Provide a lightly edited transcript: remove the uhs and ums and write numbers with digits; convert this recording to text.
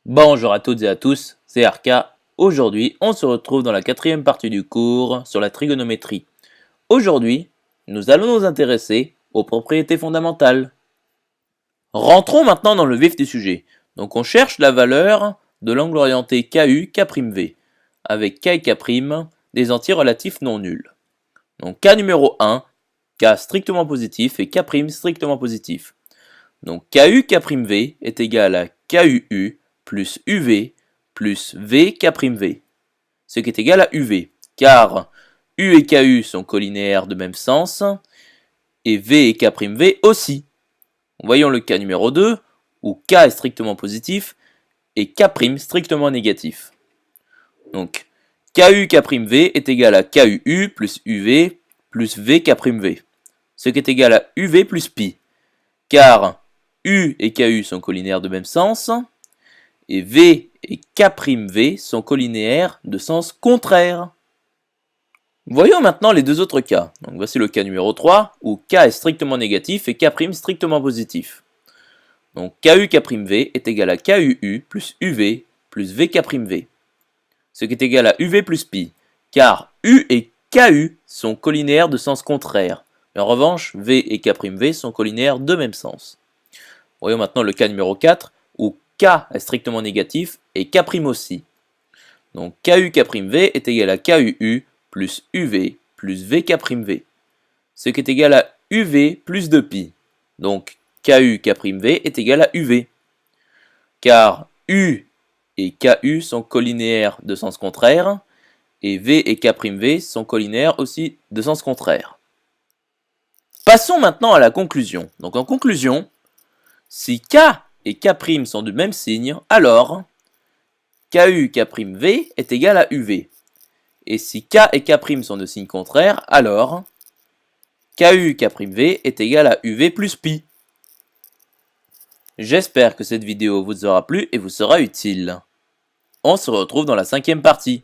Bonjour à toutes et à tous, c'est Arca. Aujourd'hui, on se retrouve dans la quatrième partie du cours sur la trigonométrie. Aujourd'hui, nous allons nous intéresser aux propriétés fondamentales. Rentrons maintenant dans le vif du sujet. Donc on cherche la valeur de l'angle orienté KU K'V, avec K et K' des entiers relatifs non nuls. Donc K numéro 1, K strictement positif et K' strictement positif. Donc KU K'V est égal à KUU plus UV plus V K'V, ce qui est égal à UV, car U et KU sont collinéaires de même sens, et V et K'V aussi. Voyons le cas numéro 2, où K est strictement positif et K' strictement négatif. Donc KU K'V est égal à KUU plus UV plus V K'V, ce qui est égal à UV plus pi, car U et KU sont collinaires de même sens, et V et K'V sont collinéaires de sens contraire. Voyons maintenant les deux autres cas. Donc voici le cas numéro 3, où K est strictement négatif et K' strictement positif. Donc KU K'V est égal à KUU plus UV plus V K'V, ce qui est égal à UV plus pi, car U et KU sont collinéaires de sens contraire. Mais en revanche, V et K'V sont collinéaires de même sens. Voyons maintenant le cas numéro 4, où K est strictement négatif et K' aussi. Donc KU K'V est égal à KUU plus UV plus V K'V, ce qui est égal à UV plus 2π. Donc KU K'V est égal à UV, car U et KU sont collinéaires de sens contraire, et V et K'V sont collinéaires aussi de sens contraire. Passons maintenant à la conclusion. Donc en conclusion, si K et K' sont du même signe, alors KU K'V est égal à UV. Et si K et K' sont de signes contraires, alors KU K'V est égal à UV plus pi. J'espère que cette vidéo vous aura plu et vous sera utile. On se retrouve dans la cinquième partie.